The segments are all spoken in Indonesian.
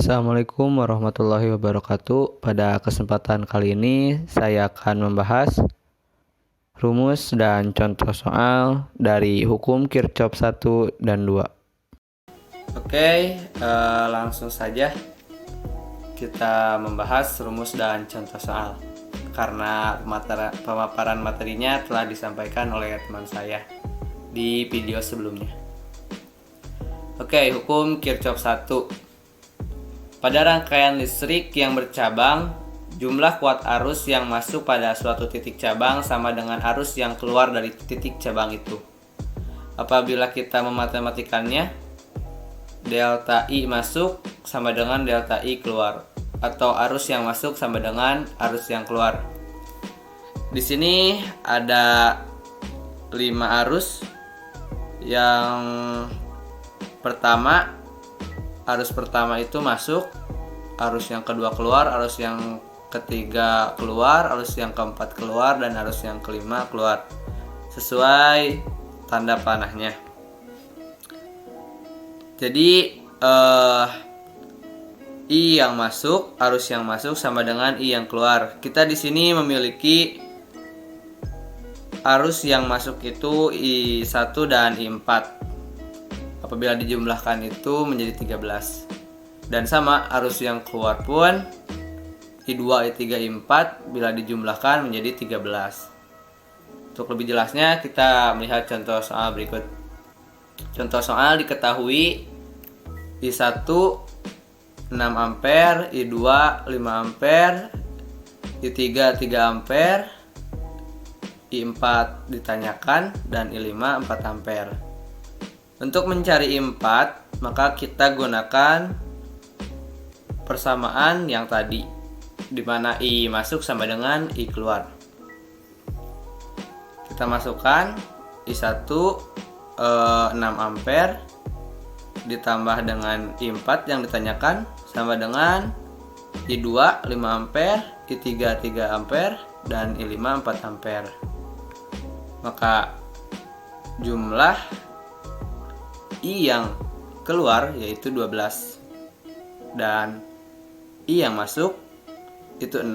Assalamualaikum warahmatullahi wabarakatuh. Pada kesempatan kali ini saya akan membahas rumus dan contoh soal dari hukum Kirchhoff 1 dan 2. Langsung saja kita membahas rumus dan contoh soal. Karena pemaparan materinya telah disampaikan oleh teman saya di video sebelumnya. Hukum Kirchhoff 1. Pada rangkaian listrik yang bercabang, jumlah kuat arus yang masuk pada suatu titik cabang sama dengan arus yang keluar dari titik cabang itu. Apabila kita mematematikannya, delta I masuk sama dengan delta I keluar, atau arus yang masuk sama dengan arus yang keluar. Di sini ada 5 arus. Yang pertama, arus pertama itu masuk, arus yang kedua keluar, arus yang ketiga keluar, arus yang keempat keluar, dan arus yang kelima keluar sesuai tanda panahnya. Jadi I yang masuk, arus yang masuk sama dengan I yang keluar. Kita di sini memiliki arus yang masuk itu I1 dan I4. Apabila dijumlahkan itu menjadi 13. Dan sama arus yang keluar pun I2, I3, I4 bila dijumlahkan menjadi 13. Untuk lebih jelasnya kita melihat contoh soal berikut. Contoh soal diketahui I1 6 ampere, I2 5 ampere, I3 3 ampere, I4 ditanyakan, dan I5 4 ampere. Untuk mencari I4, maka kita gunakan persamaan yang tadi, di mana I masuk sama dengan I keluar. Kita masukkan I1 6 ampere ditambah dengan I4 yang ditanyakan sama dengan I2 5 ampere, I3 3 ampere, dan I5 4 ampere. Maka jumlah I yang keluar yaitu 12 dan I yang masuk itu 6.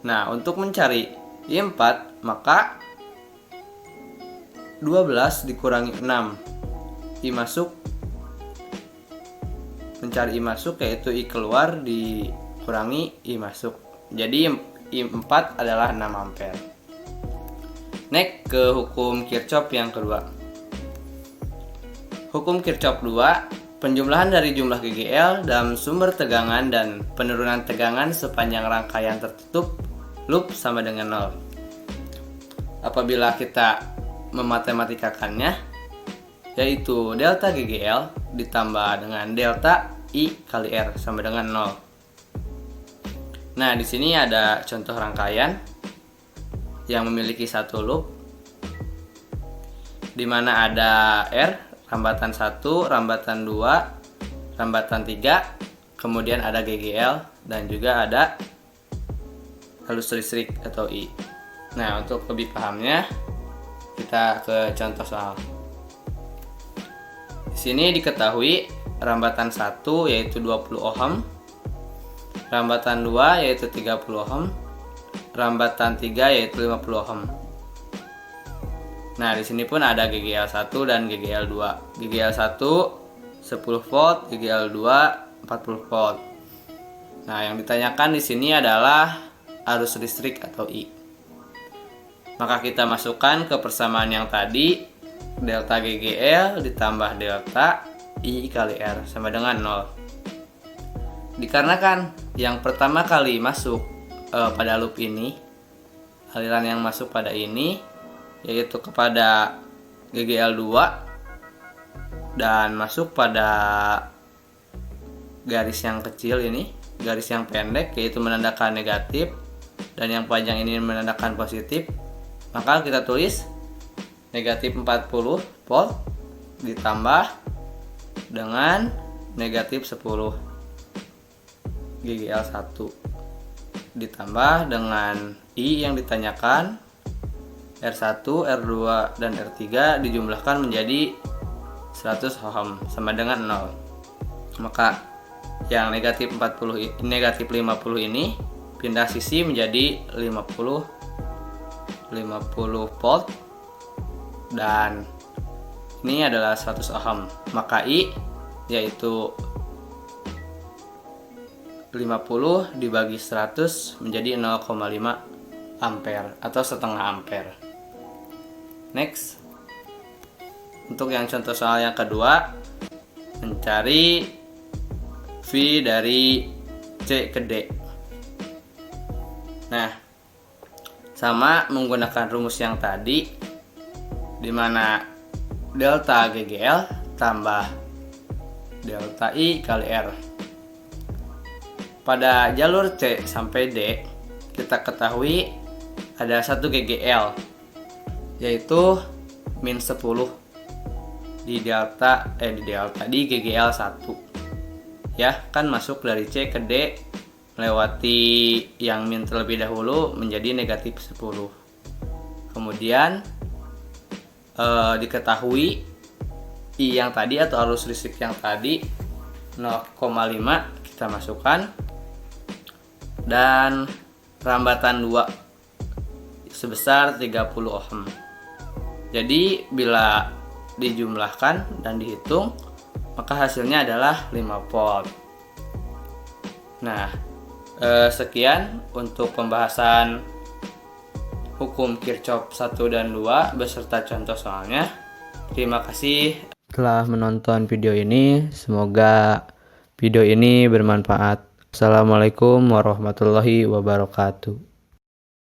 Nah, untuk mencari I4 maka 12 dikurangi 6. I masuk, mencari I masuk yaitu I keluar dikurangi I masuk. Jadi I4 adalah 6 ampere. Next ke hukum Kirchhoff yang kedua. Hukum Kirchhoff 2, penjumlahan dari jumlah GGL dalam sumber tegangan dan penurunan tegangan sepanjang rangkaian tertutup loop sama dengan 0. Apabila kita memmatematikakannya, yaitu delta GGL ditambah dengan delta I kali R sama dengan 0. Nah, di sini ada contoh rangkaian yang memiliki satu loop di mana ada R, rambatan 1, rambatan 2, rambatan 3, kemudian ada GGL, dan juga ada arus listrik atau I. Nah, untuk lebih pahamnya, kita ke contoh soal. Di sini diketahui rambatan 1 yaitu 20 ohm, rambatan 2 yaitu 30 ohm, rambatan 3 yaitu 50 ohm. Nah, di sini pun ada GGL 1 dan GGL 2. GGL 1 10 volt, GGL 2 40 volt. Nah, yang ditanyakan di sini adalah arus listrik atau I. Maka kita masukkan ke persamaan yang tadi, delta GGL ditambah delta I kali R sama dengan 0. Dikarenakan yang pertama kali masuk pada loop ini, aliran yang masuk pada ini yaitu kepada GGL 2 dan masuk pada garis yang kecil ini, garis yang pendek yaitu menandakan negatif, dan yang panjang ini menandakan positif. Maka kita tulis negatif 40 volt ditambah dengan negatif 10 GGL 1 ditambah dengan I yang ditanyakan R1, R2, dan R3 dijumlahkan menjadi 100 ohm sama dengan 0. Maka yang negatif 50 ini pindah sisi menjadi 50 volt, dan ini adalah 100 ohm. Maka I yaitu 50 dibagi 100 menjadi 0,5 ampere atau setengah ampere. Next, untuk yang contoh soal yang kedua, mencari V dari C ke D. Nah, sama menggunakan rumus yang tadi, di mana delta GGL tambah delta I kali R. Pada jalur C sampai D, kita ketahui ada satu GGL, yaitu min 10 di GGL 1. Ya, kan masuk dari C ke D melewati yang min terlebih dahulu menjadi negatif 10. Kemudian diketahui I yang tadi atau arus listrik yang tadi 0,5 kita masukkan, dan rambatan 2 sebesar 30 ohm. Jadi bila dijumlahkan dan dihitung, maka hasilnya adalah 5 volt. Nah, sekian untuk pembahasan hukum Kirchhoff 1 dan 2 beserta contoh soalnya. Terima kasih telah menonton video ini. Semoga video ini bermanfaat. Assalamualaikum warahmatullahi wabarakatuh.